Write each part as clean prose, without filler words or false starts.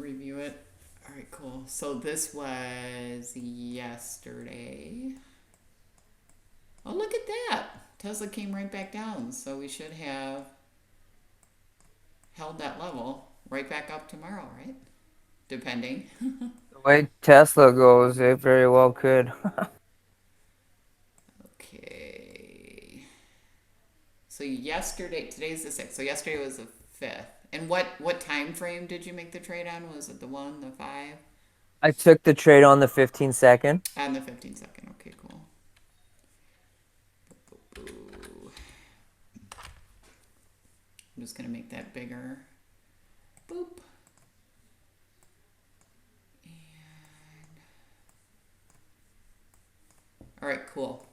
review it. All right, cool. So this was yesterday. Oh, look at that. Tesla came right back down. So we should have held that level right back up tomorrow, right? Depending. The way Tesla goes, it very well could. Okay. So yesterday, today's the 6th. So yesterday was the 5th. And what time frame did you make the trade on? Was it the 1, the 5, I took the trade on the 15-second. and the 15-second? Okay, cool. Ooh. I'm just gonna make that bigger. Boop. And all right, cool.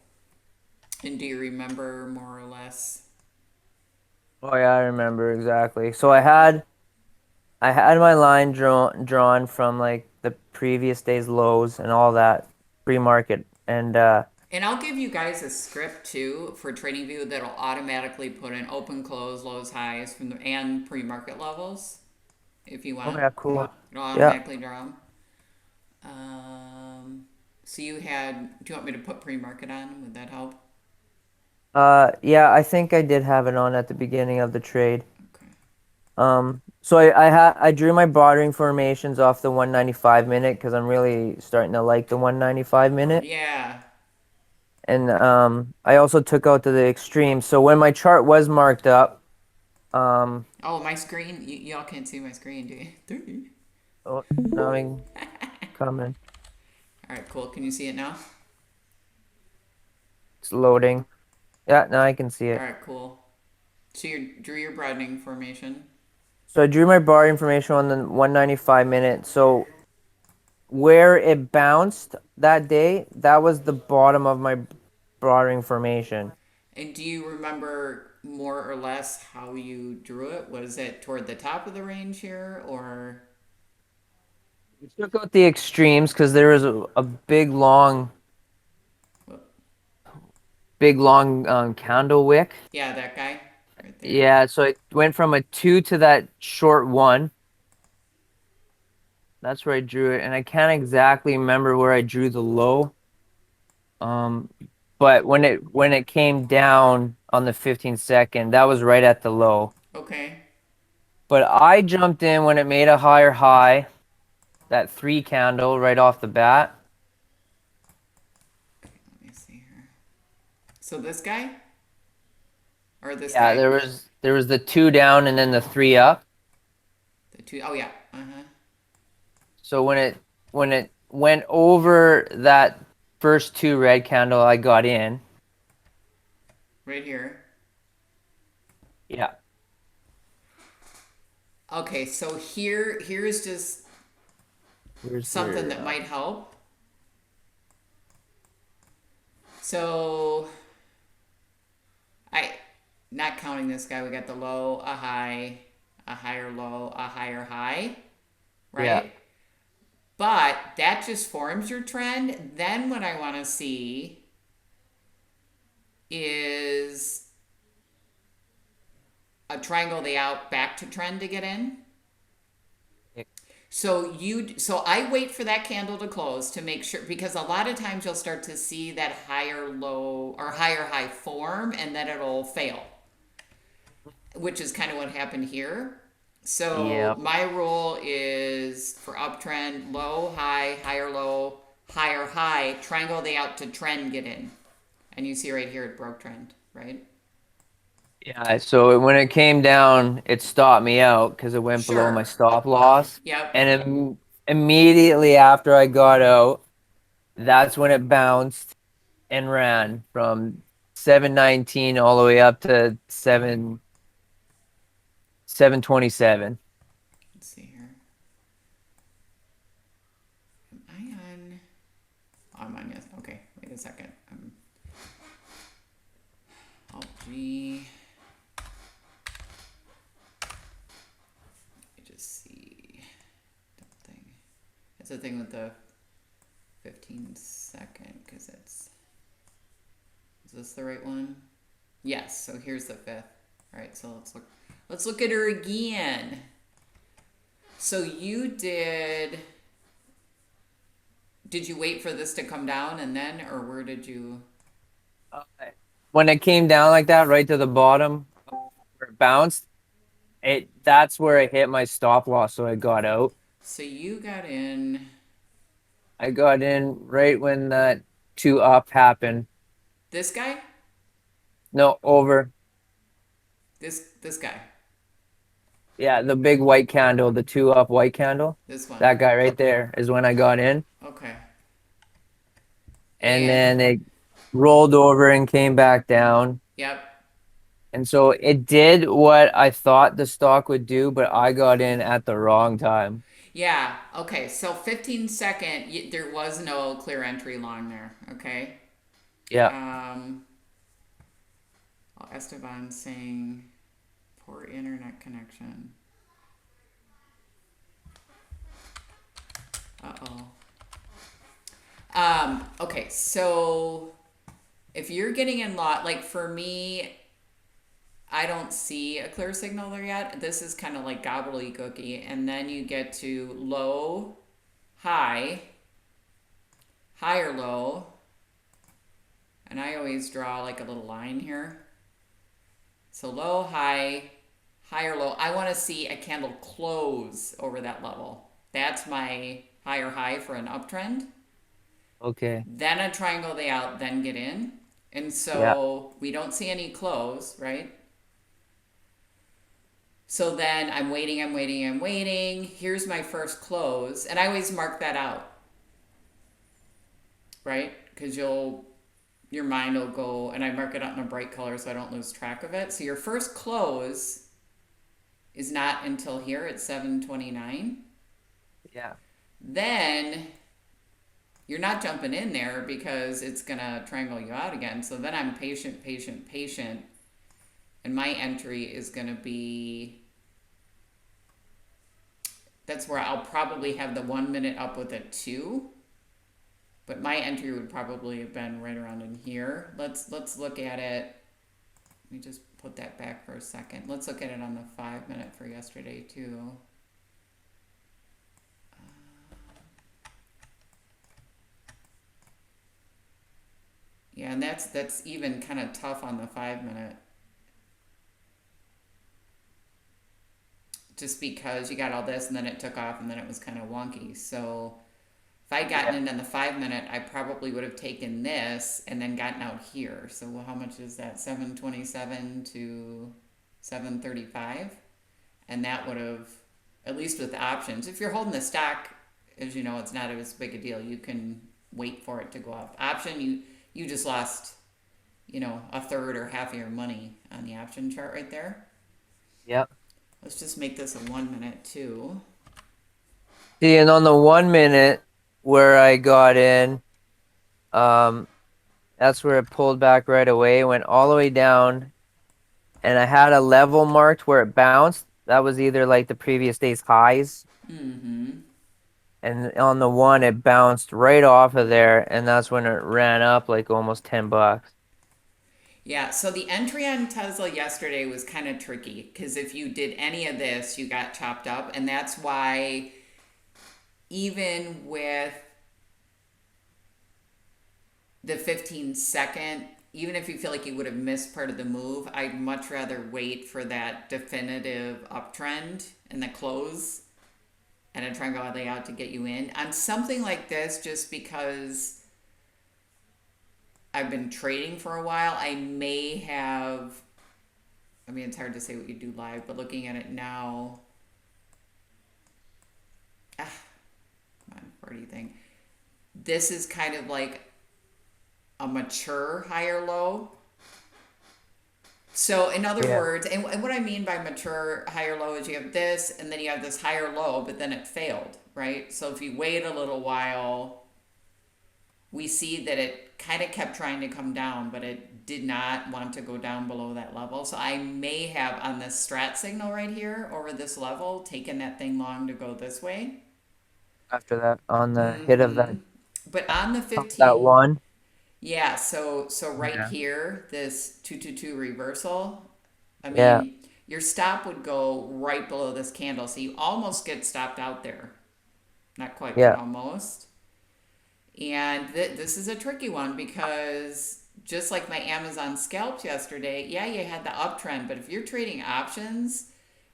And do you remember more or less? Oh yeah, I remember exactly. So I had my line drawn from like the previous day's lows and all that pre-market. And And I'll give you guys a script too for TradingView that'll automatically put in open, close, lows, highs from the and pre-market levels if you oh want. yeah, cool. It'll Yeah. automatically draw them. So you had. Do you want me to put pre-market on? Would that help? Yeah, I think I did have it on at the beginning of the trade. Okay. So I drew my bartering formations off the 195 minute because I'm really starting to like the 195 minute. Yeah. And I also took out to the extreme. So when my chart was marked up, um, Oh, my screen. Y'all can't see my screen, do you? Three. oh, now I'm coming. All right, cool. Can you see it now? It's loading. Yeah, now I can see All it. right, cool. So you drew your broadening formation. So I drew my bar information on the 195 minute. So where it bounced that day, that was the bottom of my bartering formation. And do you remember more or less how you drew it? Was it toward the top of the range here, or We took out the extremes because there was a big long candle wick. yeah, that guy right there? Yeah, so it went from a two to that short one. That's where I drew it, and I can't exactly remember where I drew the low. Um, but when it came down on the 15-second, that was right at the low. Okay. But I jumped in when it made a higher high, that three candle right off the bat. Let me see here. So this guy or this Yeah, guy? there was the two down and then the three up. The two oh yeah. Uh-huh. So when it went over that first two red candle I got in. Right here. Yeah. Okay, so here's just Where's something your that might help. So I not counting this guy, we got the low, a high, a higher low, a higher high, yeah. right? But that just forms your trend. Then what I want to see is a triangle the out back to trend to get in. So I wait for that candle to close to make sure because a lot of times you'll start to see that higher low or higher high form and then it'll fail, which is kind of what happened here. So Yeah. my rule is for uptrend, low, high, higher low, higher high, triangle they out to trend get in. And you see right here it broke trend, right? Yeah, so when it came down, it stopped me out because it went below my Sure. stop loss. Yep. And immediately after I got out, that's when it bounced and ran from 719 all the way up to 727. Let's see here. Am I on? Oh, I'm on yes. Okay, wait a second. Alt G. Let me just see. Thing. It's a thing with the 15-second because it's. Is this the right one? Yes. So here's the fifth. All right. So let's look. Let's look at her again. So did you wait for this to come down and then, or where did you, Uh, when it came down like that, right to the bottom where it bounced, that's where I hit my stop loss, so I got out. so you got in I got in right when that two up happened. this guy? No, over. This guy. Yeah, the big white candle, the two up white candle. This one. That guy right there is when I got in. Okay. And And then it rolled over and came back down. yep. And so it did what I thought the stock would do, but I got in at the wrong time. Yeah. Okay. So 15-second, there was no clear entry long there. Okay. Yeah. Um, Esteban saying poor internet connection. Uh oh. Okay. So if you're getting in lot, like for me, I don't see a clear signal there yet. This is kind of like gobbledygooky. And then you get to low, high, higher low. And I always draw like a little line here. So low, high, higher low. I want to see a candle close over that level. That's my higher high for an uptrend. Okay. Then a triangle they out, then get in. And Yeah. so we don't see any close, right? So then I'm waiting, I'm waiting, I'm waiting. Here's my first close. And I always mark that out, right? Because your mind will go, and I mark it out in a bright color so I don't lose track of it. So your first close is not until here at 7:29. Yeah. Then you're not jumping in there because it's gonna triangle you out again. So then I'm patient, patient, patient, and my entry is gonna be, that's where I'll probably have the 1 minute up with a two, but my entry would probably have been right around in here. Let's look at it. Let me just put that back for a second. Let's look at it on the 5 minute for yesterday too. Yeah, and that's even kind of tough on the 5 minute, just because you got all this and then it took off and then it was kind of wonky. So if I'd gotten Yeah. in on the 5 minute, I probably would have taken this and then gotten out here. So how much is that? 7:27 to 7:35, and that would have, at least with the options. If you're holding the stock, as you know, it's not as big a deal. You can wait for it to go up. Option, you just lost, a third or half of your money on the option chart right there. Yeah. Let's just make this a 1 minute too. See, and on the 1 minute where I got in, um, that's where it pulled back right away, went all the way down, and I had a level marked where it bounced. That was either like the previous day's highs, Mm-hmm. and on the one it bounced right off of there, and that's when it ran up like almost $10. Yeah, so the entry on Tesla yesterday was kind of tricky because if you did any of this, you got chopped up. And that's why, even with the 15-second, even if you feel like you would have missed part of the move, I'd much rather wait for that definitive uptrend and the close and a triangle layout to get you in. On something like this, just because I've been trading for a while, I may have, I mean, it's hard to say what you do live, but looking at it now, ah, come on, party thing. This is kind of like a mature higher low. So, in other Yeah. words, and what I mean by mature higher low is you have this, and then you have this higher low, but then it failed, right? So, if you wait a little while, we see that it kind of kept trying to come down, but it did not want to go down below that level. So I may have on this strat signal right here over this level taken that thing long to go this way. After that, on the hit of Mm-hmm. that But on the that 15, one. yeah, so right Yeah. here, this 222 reversal. I Yeah. mean, your stop would go right below this candle. So you almost get stopped out there. Not quite, but Yeah. almost. And this is a tricky one because just like my Amazon scalps yesterday, yeah, you had the uptrend, but if you're trading options,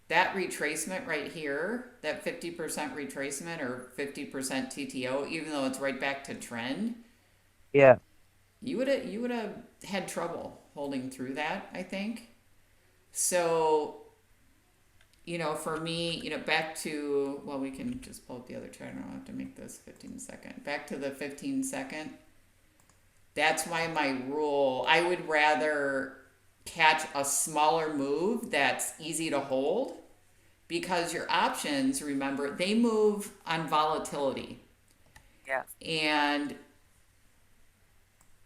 that retracement right here, that 50% retracement or 50% TTO, even though it's right back to trend, Yeah. you would have had trouble holding through that, I think. So, for me, back to, well, we can just pull up the other chart. I don't have to make this 15 second. Back to the 15 second. That's why my rule, I would rather catch a smaller move that's easy to hold because your options, remember, they move on volatility. Yeah. And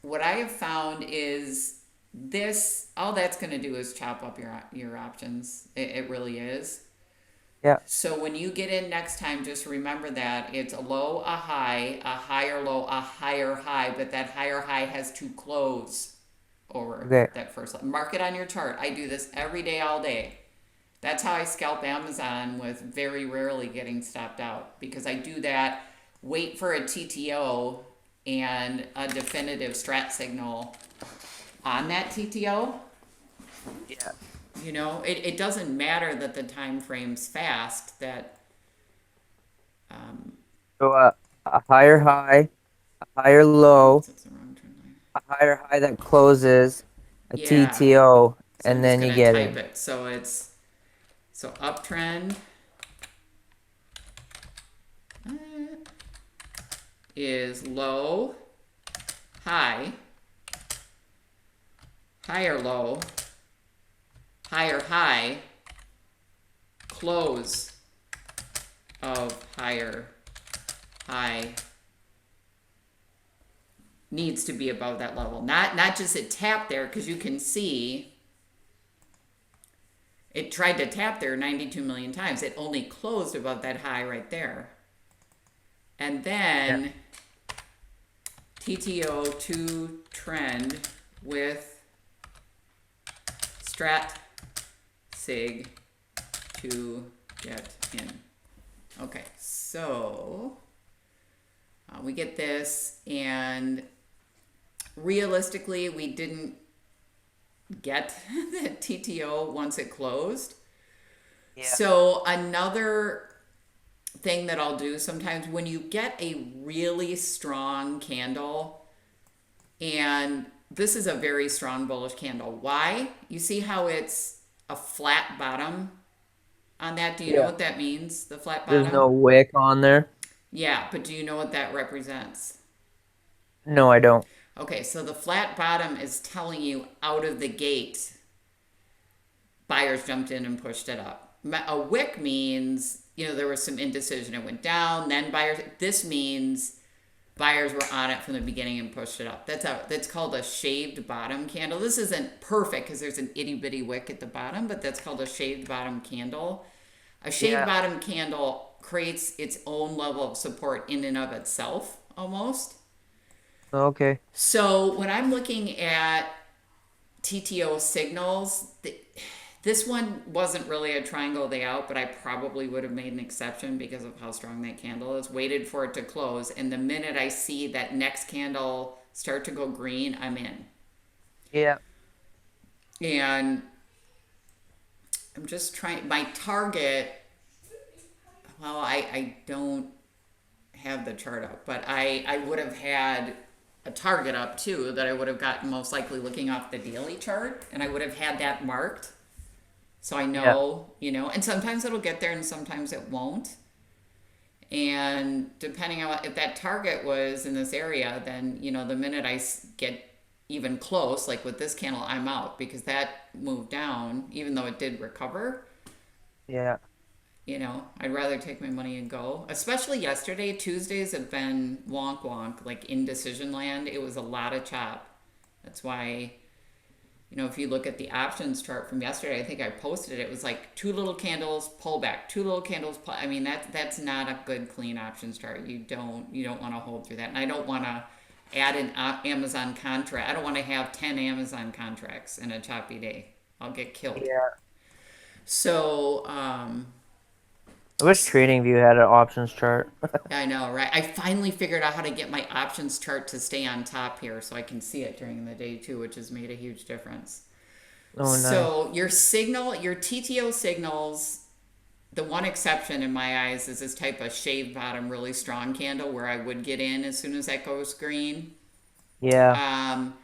what I have found is this, all that's going to do is chop up your options. It really is. Yeah. So when you get in next time, just remember that it's a low, a higher low, a higher high, but that higher high has to close over Okay. that first line. Mark it on your chart. I do this every day, all day. That's how I scalp Amazon with very rarely getting stopped out because I do that, wait for a TTO and a definitive strat signal on that TTO. Yeah. It doesn't matter that the time frame's fast, that So a higher high, a higher low, oops, that's the wrong trend line. a higher high that closes, a Yeah. TTO, So I'm and just then you gonna get type in. it. So uptrend uh, is low, high, higher low, higher high, close of higher high needs to be above that level. Not just it tap there because you can see it tried to tap there 92 million times. It only closed above that high right there. And Yeah. then TTO to trend with strat sig to get in. Okay, so we get this, and realistically, we didn't get the TTO once it closed. Yeah. So another thing that I'll do sometimes when you get a really strong candle, and this is a very strong bullish candle. Why? You see how it's a flat bottom on that? Do you know Yeah. what that means? The flat There's bottom? no wick on there. Yeah, but do you know what that represents? No, I don't. Okay, so the flat bottom is telling you out of the gate, buyers jumped in and pushed it up. A wick means, there was some indecision. It went down, then buyers. This means buyers were on it from the beginning and pushed it up. That's called a shaved bottom candle. This isn't perfect because there's an itty bitty wick at the bottom, but that's called a shaved bottom candle. A shaved Yeah. bottom candle creates its own level of support in and of itself almost. Okay. So when I'm looking at TTO signals, this one wasn't really a triangle layout, but I probably would have made an exception because of how strong that candle is. Waited for it to close, and the minute I see that next candle start to go green, I'm in. Yeah. And I'm just trying, my target, well, I don't have the chart up, but I would have had a target up too that I would have gotten most likely looking off the daily chart, and I would have had that marked. So I Yeah. know, and sometimes it'll get there and sometimes it won't. And depending on if that target was in this area, then, the minute I get even close, like with this candle, I'm out because that moved down, even though it did recover. Yeah. I'd rather take my money and go. Especially yesterday, Tuesdays have been wonk wonk, like indecision land. It was a lot of chop. That's why, if you look at the options chart from yesterday, I think I posted it. It was like two little candles, pull back, two little candles. I mean, that's not a good clean options chart. You don't want to hold through that, and I don't want to add an Amazon contract. I don't want to have 10 Amazon contracts in a choppy day. I'll get killed. Yeah. So, I wish TradingView had an options chart. I know, right? I finally figured out how to get my options chart to stay on top here so I can see it during the day too, which has made a huge difference. Oh, nice. So, your signal, your TTO signals, the one exception in my eyes is this type of shaved bottom, really strong candle where I would get in as soon as that goes green. Yeah, Um,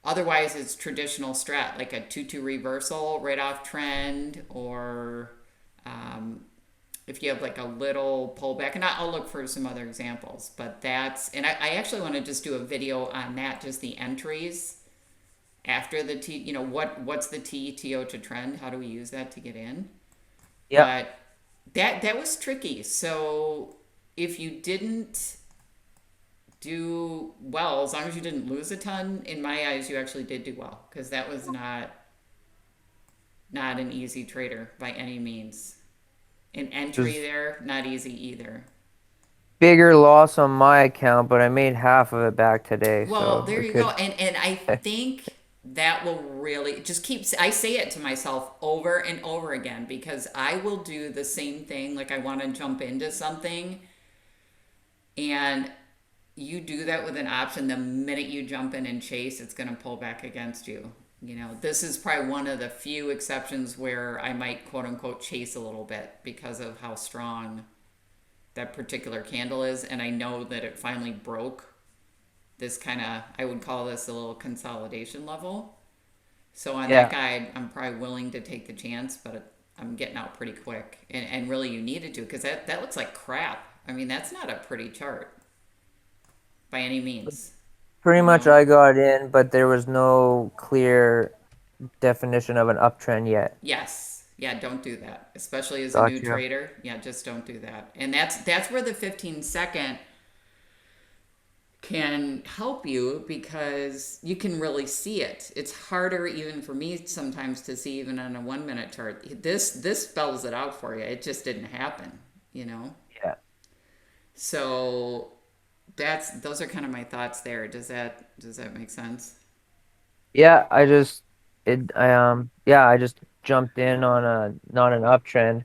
Otherwise, it's traditional strat, like a 2-2 reversal right off trend, or um, if you have like a little pullback. And I'll look for some other examples, but I actually want to just do a video on that, just the entries after the what's the TTO to trend? How do we use that to get in? yeah. But that was tricky. So if you didn't do well, as long as you didn't lose a ton, in my eyes, you actually did do well because that was not an easy trader by any means. An It entry was there, not easy either. bigger loss on my account, but I made half of it back today, Well, so there it you go. could. And I think that will really just keep I say it to myself over and over again because I will do the same thing, like I want to jump into something, and you do that with an option, the minute you jump in and chase, it's going to pull back against you. This is probably one of the few exceptions where I might quote unquote chase a little bit because of how strong that particular candle is. And I know that it finally broke this kind of, I would call this a little consolidation level. So on that Yeah, guide, I'm probably willing to take the chance, but I'm getting out pretty quick. And really, you needed to because that looks like crap. I mean, that's not a pretty chart by any means, pretty you much know? I got in, but there was no clear definition of an uptrend yet. Yes. Yeah, don't do that. Especially as a new Gotcha. trader. Yeah, just don't do that. And that's where the 15-second can help you because you can really see it. It's harder even for me sometimes to see even on a 1 minute chart. This spells it out for you. It just didn't happen, you know? Yeah. So those are kind of my thoughts there. Does that make sense? Yeah, I just it I yeah, I just jumped in on a not an uptrend.